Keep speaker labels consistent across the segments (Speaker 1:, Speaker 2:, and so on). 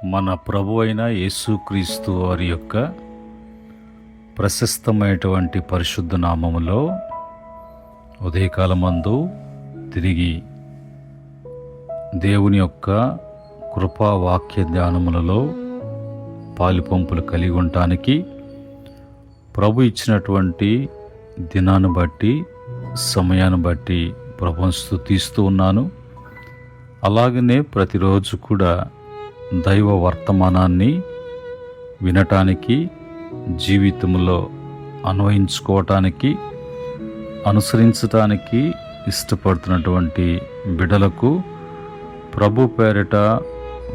Speaker 1: మన ప్రభు అయిన యేసుక్రీస్తు వారి యొక్క ప్రశస్తమైనటువంటి పరిశుద్ధ నామములో ఉదయకాలమందు తిరిగి దేవుని యొక్క కృపా వాక్య ధ్యానములలో పాలుపంపులు కలిగి ఉండటానికి ప్రభు ఇచ్చినటువంటి దినాన్ని బట్టి సమయాన్ని బట్టి ప్రభువును స్తుతిస్తూ ఉన్నాను. అలాగనే ప్రతిరోజు కూడా దైవ వర్తమానాన్ని వినటానికి, జీవితంలో అన్వయించుకోవటానికి, అనుసరించటానికి ఇష్టపడుతున్నటువంటి బిడ్డలకు ప్రభు పేరిట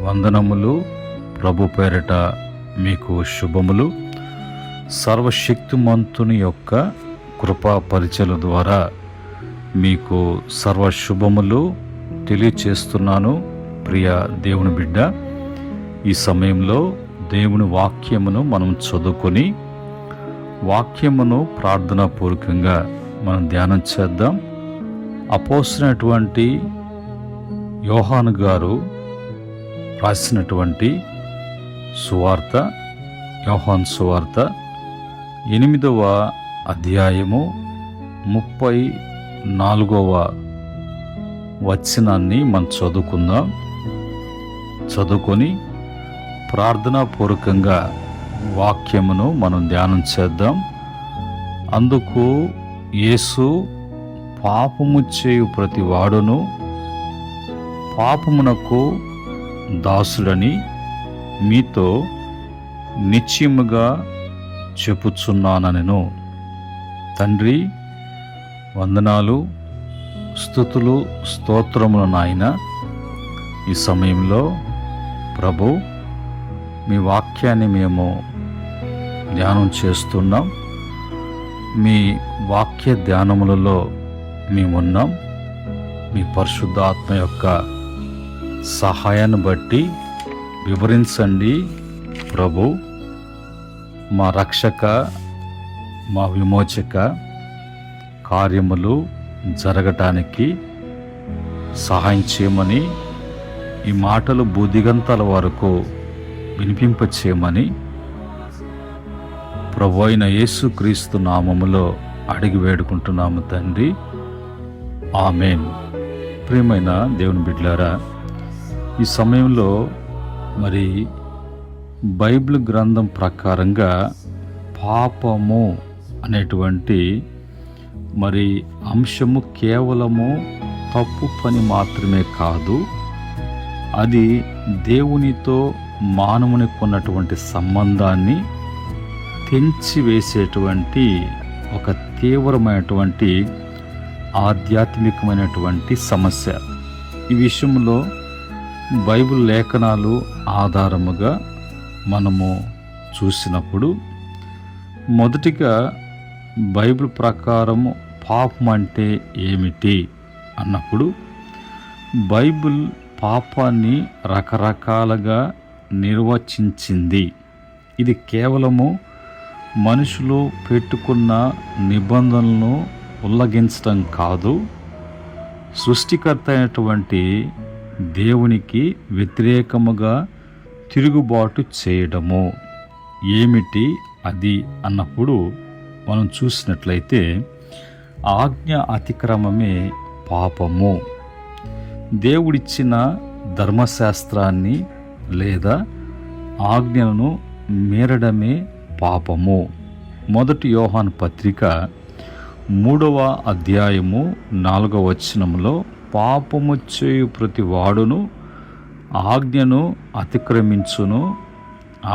Speaker 1: వందనములు, ప్రభు పేరిట మీకు శుభములు. సర్వశక్తిమంతుని యొక్క కృపా పరిచయల ద్వారా మీకు సర్వశుభములు తెలియచేస్తున్నాను. ప్రియ దేవుని బిడ్డ, ఈ సమయంలో దేవుని వాక్యమును మనం చదువుకొని వాక్యమును ప్రార్థనాపూర్వకంగా మనం ధ్యానం చేద్దాం. అపోస్తలుడైనటువంటి యోహాను గారు రాసినటువంటి సువార్త, యోహాను సువార్త 8వ అధ్యాయము 34వ వచనాన్ని మనం చదువుకుందాం. చదువుకొని ప్రార్థనాపూర్వకంగా వాక్యమును మనం ధ్యానం చేద్దాం. అందుకు యేసు, పాపము చేయు ప్రతి వాడును పాపమునకు దాసుడని మీతో నిశ్చయముగా చెప్పుచున్నానెను. తండ్రి, వందనాలు, స్తుతులు, స్తోత్రములు నాయన. ఈ సమయంలో ప్రభు, మీ వాక్యాన్ని మేము ధ్యానం చేస్తున్నాం. మీ వాక్య ధ్యానములలో మేమున్నాం. మీ పరిశుద్ధ ఆత్మ యొక్క సహాయాన్ని బట్టి వివరించండి ప్రభు. మా రక్షక, మా విమోచక కార్యములు జరగటానికి సహాయం చేయమని, ఈ మాటలు భూదిగంతాల వరకు వినిపింపచేయమని ప్రభు అయిన యేసుక్రీస్తు నామములో అడిగి వేడుకుంటున్నాము తండ్రి, ఆమేన్. ప్రియమైన దేవుని బిడ్డలారా, ఈ సమయంలో మరి బైబిల్ గ్రంథం ప్రకారంగా పాపము అనేటువంటి మరి అంశము కేవలము తప్పు పని మాత్రమే కాదు, అది దేవునితో మానవునికి ఉన్నటువంటి సంబంధాన్ని తెంచివేసేటువంటి ఒక తీవ్రమైనటువంటి ఆధ్యాత్మికమైనటువంటి సమస్య. ఈ విషయంలో బైబిల్ లేఖనాలు ఆధారముగా మనము చూసినప్పుడు, మొదటిగా బైబిల్ ప్రకారము పాపం అంటే ఏమిటి అన్నప్పుడు, బైబిల్ పాపాన్ని రకరకాలుగా నిర్వచించింది. ఇది కేవలము మనుషులు పెట్టుకున్న నిబంధనలను ఉల్లంఘించడం కాదు, సృష్టికర్త అయినటువంటి దేవునికి వ్యతిరేకముగా తిరుగుబాటు చేయడము. ఏమిటి అది అన్నప్పుడు మనం చూసినట్లయితే ఆజ్ఞ అతిక్రమమే పాపము. దేవుడిచ్చిన ధర్మశాస్త్రాన్ని లేదా ఆజ్ఞలను మీరడమే పాపము. 1 యోహాను పత్రిక 3వ అధ్యాయము 4వ వచనములో, పాపము చేయు ప్రతి వాడును ఆజ్ఞను అతిక్రమించును,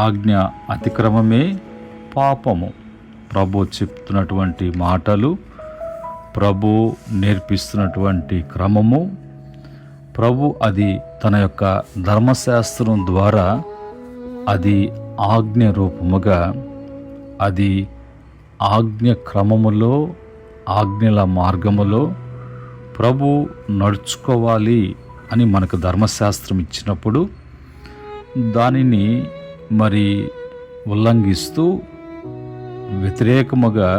Speaker 1: ఆజ్ఞ అతిక్రమమే పాపము. ప్రభు చెప్తున్నటువంటి మాటలు, ప్రభు నేర్పిస్తున్నటువంటి క్రమము, ప్రభు అది తన యొక్క ధర్మశాస్త్రం ద్వారా అది ఆజ్ఞ రూపముగా, అది ఆజ్ఞ క్రమములో, ఆజ్ఞల మార్గములో ప్రభు నడుచుకోవాలి అని మనకు ధర్మశాస్త్రం ఇచ్చినప్పుడు, దానిని మరి ఉల్లంఘిస్తూ వ్యతిరేకముగా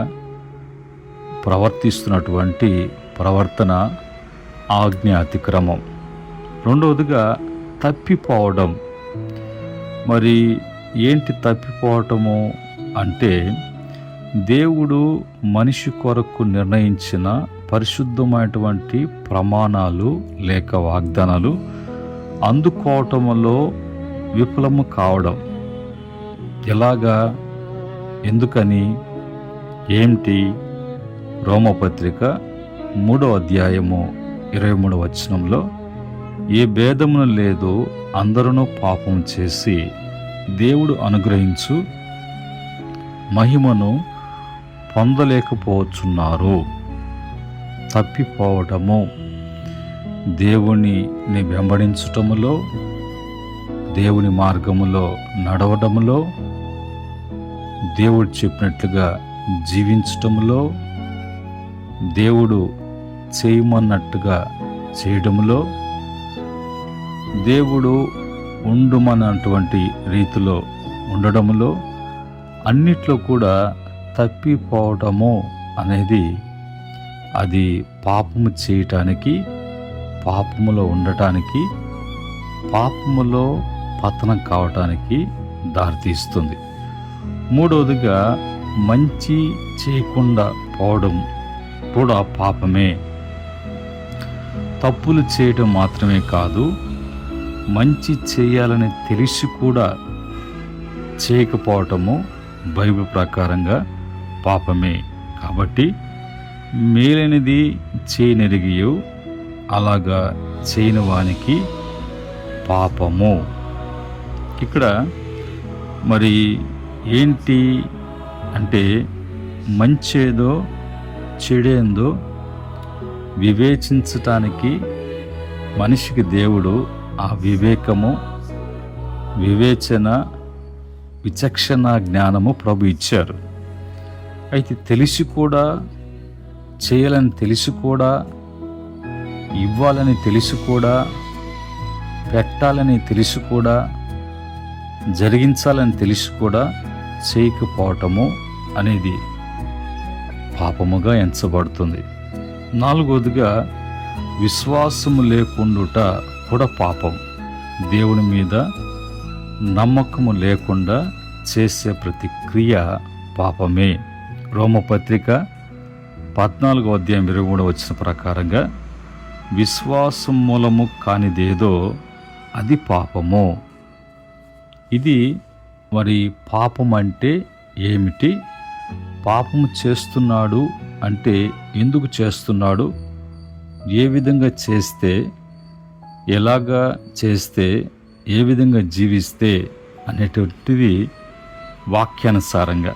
Speaker 1: ప్రవర్తిస్తున్నటువంటి ప్రవర్తన ఆజ్ఞ అతిక్రమం. రెండవదిగా తప్పిపోవడం. మరి ఏంటి తప్పిపోవటము అంటే, దేవుడు మనిషి కొరకు నిర్ణయించిన పరిశుద్ధమైనటువంటి ప్రమాణాలు లేక వాగ్దానాలు అందుకోవటంలో విఫలము కావడం. ఎలాగా, ఎందుకని, ఏమిటి? రోమపత్రిక 3వ అధ్యాయము 23వ వచనంలో, ఏ భేదమును లేదు, అందరూ పాపం చేసి దేవుడు అనుగ్రహించు మహిమను పొందలేకపోతున్నారు. తప్పిపోవటము, దేవుని వెంబడించటములో, దేవుని మార్గములో నడవడములో, దేవుడు చెప్పినట్లుగా జీవించటములో, దేవుడు చేయమన్నట్టుగా చేయడములో, దేవుడు ఉండుమన్నటువంటి రీతిలో ఉండడములో, అన్నిట్లో కూడా తప్పిపోవటము అనేది అది పాపము చేయటానికి, పాపములో ఉండటానికి, పాపములో పతనం కావటానికి దారితీస్తుంది. మూడవదిగా, మంచి చేయకుండా పోవడం కూడా పాపమే. తప్పులు చేయడం మాత్రమే కాదు, మంచి చేయాలని తెలిసి కూడా చేయకపోవటము బైబిల్ ప్రకారంగా పాపమే. కాబట్టి మేలైనది చేయనెరిగియు అలాగా చేయని వానికి పాపము. ఇక్కడ మరి ఏంటి అంటే, మంచేదో చెడేందో వివేచించటానికి మనిషికి దేవుడు ఆ వివేకము, వివేచన, విచక్షణ జ్ఞానము ప్రభు ఇచ్చారు. అయితే తెలిసి కూడా, చేయాలని తెలిసి కూడా, ఇవ్వాలని తెలిసి కూడా, పెట్టాలని తెలిసి కూడా, జరిగించాలని తెలిసి కూడా చేయకపోవటము అనేది పాపముగా ఎంచబడుతుంది. నాలుగవదిగా, విశ్వాసము లేకుండుట కూడా పాపం. దేవుని మీద నమ్మకము లేకుండా చేసే ప్రతి క్రియ పాపమే. రోమపత్రిక 14వ అధ్యాయం 23వ వచనం ప్రకారంగా, విశ్వాసం మూలము కానిదేదో అది పాపము. ఇది మరి పాపం అంటే ఏమిటి? పాపము చేస్తున్నాడు అంటే ఎందుకు చేస్తున్నాడు? ఏ విధంగా చేస్తే, ఎలాగా చేస్తే, ఏ విధంగా జీవిస్తే అనేటువంటిది వాక్యానుసారంగా.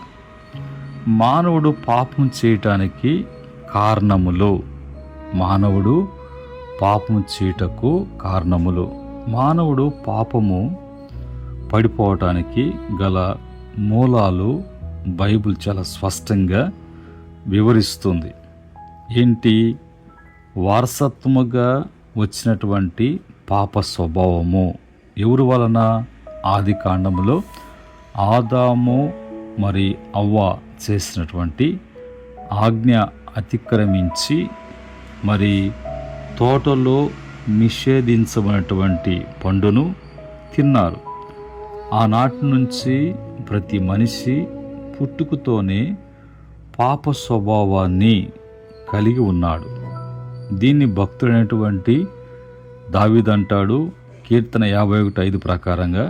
Speaker 1: మానవుడు పాపం చేయటానికి కారణములు, మానవుడు పాపం చేయుటకు కారణములు, మానవుడు పాపము పడిపోవటానికి గల మూలాలు బైబిల్ చాలా స్పష్టంగా వివరిస్తుంది. ఏంటి? వారసత్వముగా వచ్చినటువంటి పాప స్వభావము. ఎవరి వలన? ఆది కాండములో ఆదాము మరి అవ్వ చేసినటువంటి ఆజ్ఞ అతిక్రమించి మరి తోటలో నిషేధించబడినటువంటి పండును తిన్నారు. ఆనాటి నుంచి ప్రతి మనిషి పుట్టుకతోనే పాప స్వభావాన్ని కలిగి ఉన్నాడు. దీన్ని భక్తుడైనటువంటి దావీదు అంటాడు, కీర్తన 51:5 ప్రకారంగా,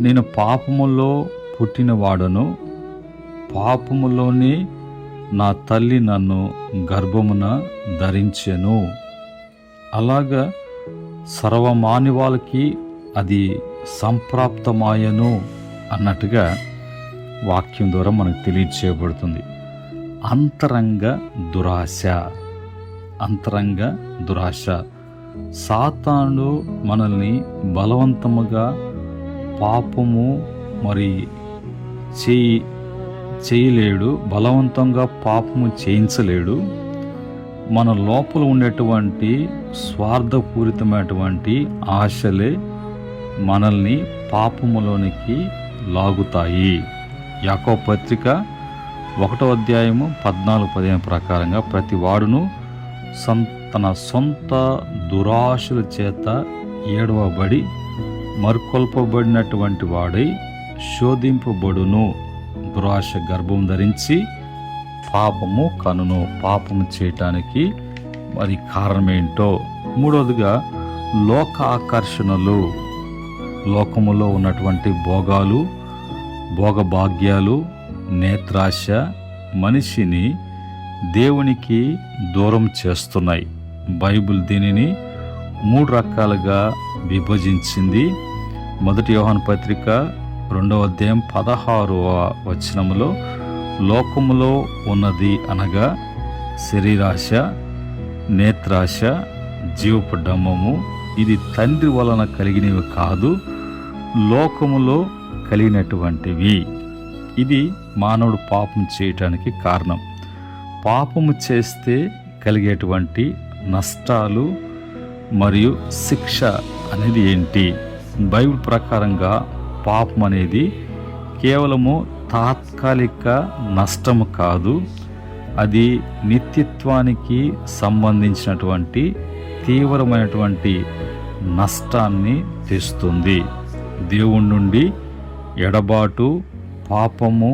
Speaker 1: నేను పాపములో పుట్టినవాడను, పాపములోనే నా తల్లి నన్ను గర్భమున ధరించెను. అలాగా సర్వమానవాళికి అది సంప్రాప్తమాయను అన్నట్టుగా వాక్యం ద్వారా మనకు తెలియచేయబడుతుంది. అంతరంగ దురాశ, అంతరంగ దురాశ. సాతానుడు మనల్ని బలవంతముగా పాపము మరి చేయలేడు, బలవంతంగా పాపము చేయించలేడు. మన లోపల ఉండేటువంటి స్వార్థపూరితమైనటువంటి ఆశలే మనల్ని పాపములోనికి లాగుతాయి. యాకోబు పత్రిక 1వ అధ్యాయము 14-15 ప్రకారంగా, ప్రతి వాడును తన సొంత దురాశల చేత ఏడవబడి మరుకొల్పబడినటువంటి వాడై శోధింపబడును. దురాశ గర్భం ధరించి పాపము కనును. పాపము చేయటానికి మరి కారణమేంటో. మూడవదిగా లోక ఆకర్షణలు. లోకములో ఉన్నటువంటి భోగాలు, భోగభాగ్యాలు, నేత్రాశ మనిషిని దేవునికి దూరం చేస్తున్నాయి. బైబిల్ దీనిని 3 రకాలుగా విభజించింది. 1 యోహాను పత్రిక 2వ అధ్యాయం 16వ వచనములో లోకములో ఉన్నది అనగా శరీరాశ, నేత్రాశ, జీవపు డంబము ఇది తండ్రి వలన కలిగినవి కాదు, లోకములో కలిగినటువంటివి. ఇది మానవుడు పాపం చేయటానికి కారణం. పాపము చేస్తే కలిగేటువంటి నష్టాలు మరియు శిక్ష అనేది ఏంటి? బైబిల్ ప్రకారంగా పాపం అనేది కేవలము తాత్కాలిక నష్టము కాదు, అది నిత్యత్వానికి సంబంధించినటువంటి తీవ్రమైనటువంటి నష్టాన్ని తెస్తుంది. దేవుని నుండి ఎడబాటు, పాపము,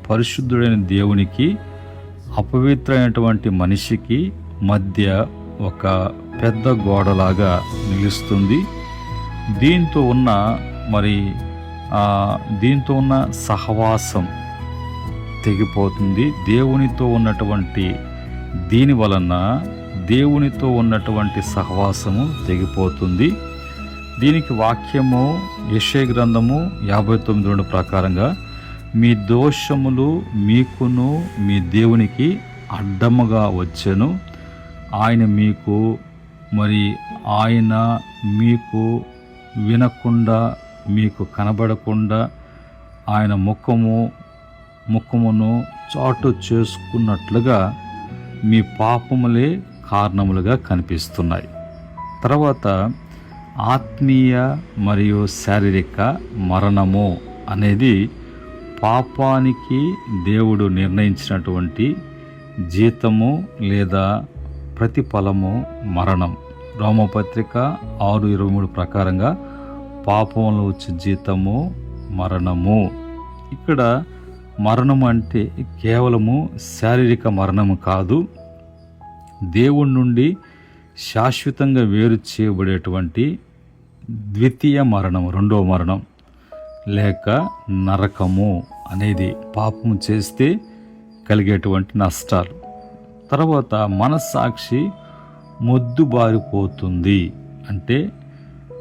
Speaker 1: పరిశుద్ధుడైన దేవునికి అపవిత్రమైనటువంటి మనిషికి మధ్య ఒక పెద్ద గోడలాగా నిలుస్తుంది. దీంతో ఉన్న సహవాసం తెగిపోతుంది. దేవునితో ఉన్నటువంటి దీని వలన దేవునితో ఉన్నటువంటి సహవాసము తెగిపోతుంది. దీనికి వాక్యము యెషయా గ్రంథము 59:2 ప్రకారంగా మీ దోషములు మీకును మీ దేవునికి అడ్డముగా వచ్చెను. ఆయన మీకు వినకుండా, మీకు కనబడకుండా ఆయన ముఖమును చాటు చేసుకున్నట్లుగా మీ పాపములే కారణములుగా కనిపిస్తున్నాయి. తర్వాత ఆత్మీయ మరియు శారీరక మరణము అనేది పాపానికి దేవుడు నిర్ణయించినటువంటి జీతము లేదా ప్రతిఫలము మరణం. రోమపత్రిక 6:23 ప్రకారంగా పాపంలో వచ్చే జీతము మరణము. ఇక్కడ మరణం అంటే కేవలము శారీరక మరణము కాదు, దేవుడి నుండి శాశ్వతంగా వేరు చేయబడేటువంటి ద్వితీయ మరణము, రెండవ మరణం లేక నరకము అనేది పాపము చేస్తే కలిగేటువంటి నష్టాలు. తర్వాత మనస్సాక్షి మొద్దుబారిపోతుంది. అంటే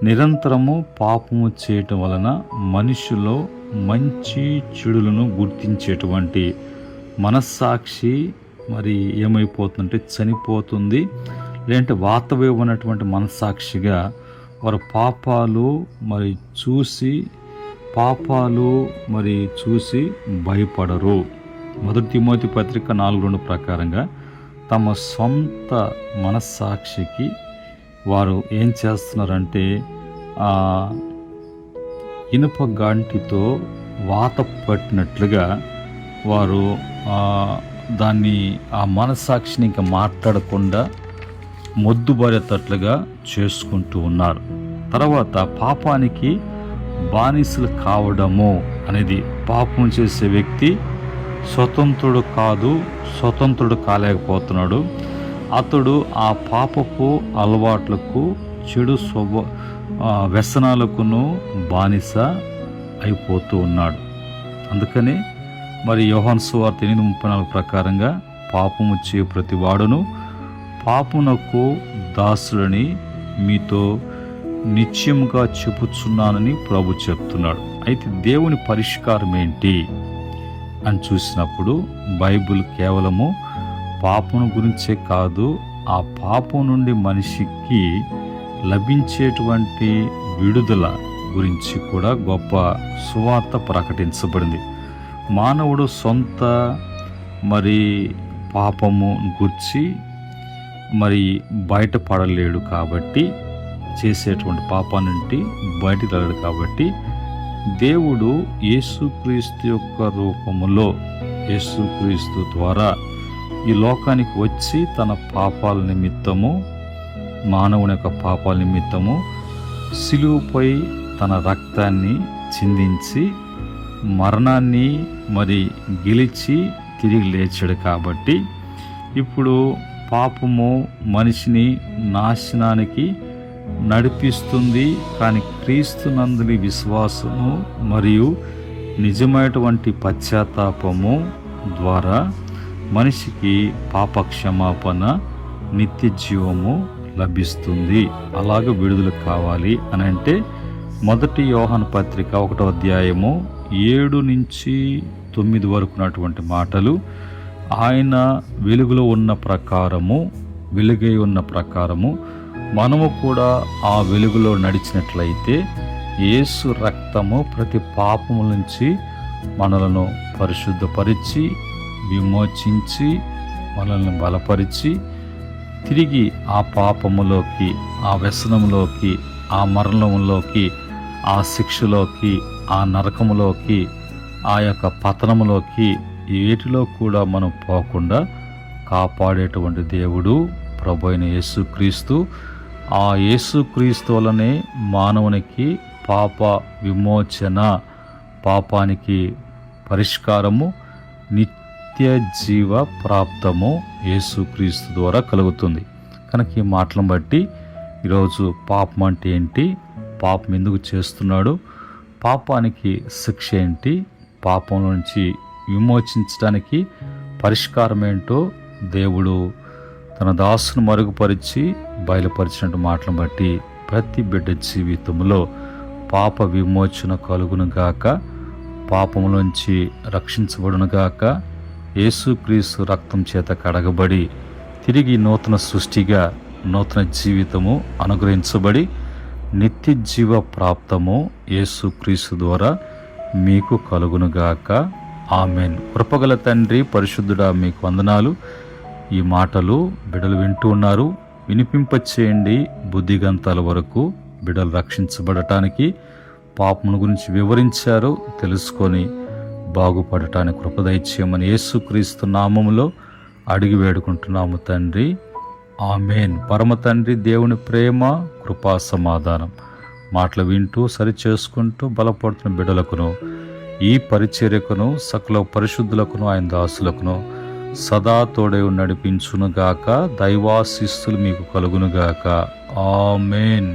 Speaker 1: నిరంతరము పాపము చేయటం వలన మనిషిలో మంచి చెడులను గుర్తించేటువంటి మనస్సాక్షి మరి ఏమైపోతుందంటే చనిపోతుంది. లేదంటే వాతవేయనటువంటి మనస్సాక్షిగా వారు పాపాలు చూసి భయపడరు. 1 తిమోతి పత్రిక 4:2 ప్రకారంగా తమ సొంత మనస్సాక్షికి వారు ఏం చేస్తున్నారంటే ఇనుప గంటితో వాత పట్టినట్లుగా వారు ఆ మనస్సాక్షిని ఇంకా మాట్లాడకుండా మొద్దుబారేటట్లుగా చేసుకుంటూ ఉన్నారు. తర్వాత పాపానికి బానిసలు కావడము అనేది, పాపం చేసే వ్యక్తి స్వతంత్రుడు కాలేకపోతున్నాడు. అతడు ఆ పాపపు అలవాట్లకు, చెడు వ్యసనాలకును బానిస అయిపోతూ ఉన్నాడు. అందుకనే మరి యోహాను సువార్త 8:34 ప్రకారంగా పాపము చే ప్రతి వాడును పాపమునకు దాసుడని మీతో నిశ్చయముగా చెప్పుచున్నానని ప్రభు చెప్తున్నాడు. అయితే దేవుని పరిష్కారం ఏంటి అని చూసినప్పుడు బైబిల్ కేవలము పాపం గురించే కాదు, ఆ పాపం నుండి మనిషికి లభించేటువంటి విడుదల గురించి కూడా గొప్ప సువార్త ప్రకటించబడింది. మానవుడు సొంత పాపము గురించి బయటపడలేడు కాబట్టి, చేసేటువంటి పాపాన్ని నుండి బయటకు రాలేడు కాబట్టి దేవుడు యేసుక్రీస్తు యొక్క రూపములో, యేసుక్రీస్తు ద్వారా ఈ లోకానికి వచ్చి తన పాపాల నిమిత్తము, మానవుని యొక్క పాపాల నిమిత్తము సిలువపై తన రక్తాన్ని చిందించి మరణాన్ని మరి గెలిచి తిరిగి లేచాడు. కాబట్టి ఇప్పుడు పాపము మనిషిని నాశనానికి నడిపిస్తుంది. కానీ క్రీస్తునందుని విశ్వాసము మరియు నిజమైనటువంటి పశ్చాత్తాపము ద్వారా మనిషికి పాప క్షమాపణ, నిత్య జీవము లభిస్తుంది. అలాగే విడుదల కావాలి అని అంటే 1 యోహాను పత్రిక 1వ అధ్యాయము 7 నుంచి 9 వరకు ఉన్నటువంటి మాటలు, ఆయన వెలుగులో ఉన్న ప్రకారము, వెలుగై ఉన్న ప్రకారము మనము కూడా ఆ వెలుగులో నడిచినట్లయితే యేసు రక్తము ప్రతి పాపము నుంచి మనలను పరిశుద్ధపరిచి, విమోచించి, మనల్ని బలపరిచి, తిరిగి ఆ పాపములోకి, ఆ వ్యసనంలోకి, ఆ మరణంలోకి, ఆ శిక్షలోకి, ఆ నరకములోకి, ఆ యొక్క పతనములోకి వీటిలో కూడా మనం పోకుండా కాపాడేటువంటి దేవుడు ప్రభు అయిన యేసుక్రీస్తు. ఆ యేసుక్రీస్తు వలనే మానవునికి పాప విమోచన, పాపానికి పరిష్కారము, నిత్య జీవ ప్రాప్తము యేసుక్రీస్తు ద్వారా కలుగుతుంది. కనుక ఈ మాటలను బట్టి ఈరోజు పాపం అంటే ఏంటి, పాపం ఎందుకు చేస్తున్నాడు, పాపానికి శిక్ష ఏంటి, పాపం నుంచి విమోచించడానికి పరిష్కారం ఏంటో దేవుడు తన దాసును మరుగుపరిచి బయలుపరిచినట్టు మాటలను బట్టి ప్రతి బిడ్డ జీవితంలో పాప విమోచన కలుగునుగాక, పాపములోంచి రక్షించబడునుగాక, యేసుక్రీస్తు రక్తం చేత కడగబడి తిరిగి నూతన సృష్టిగా నూతన జీవితము అనుగ్రహించబడి నిత్య జీవ ప్రాప్తము యేసుక్రీస్తు ద్వారా మీకు కలుగునుగాక. ఆమెన్. కృపగల తండ్రి పరిశుద్ధుడా, మీకు వందనాలు. ఈ మాటలు బిడ్డలు వింటూ ఉన్నారు, వినిపింపచేయండి. బుద్ధిగంతాల వరకు బిడ్డలు రక్షించబడటానికి, పాపమును గురించి వివరించారు, తెలుసుకొని బాగుపడటానికి కృప దయచేయమని యేసుక్రీస్తు నామములో అడిగి వేడుకుంటున్నాము తండ్రి. ఆమెన్. పరమ తండ్రి దేవుని ప్రేమ, కృపా, సమాధానం మాటలు వింటూ సరి చేసుకుంటూ బలపడుతున్న బిడ్డలకును, ఈ పరిచర్యకును, సకల పరిశుద్ధులకును, ఆయన దాసులకును సదా తోడై నడిపించునుగాక. దైవాశీస్సులు మీకు కలుగునుగాక. ఆమెన్.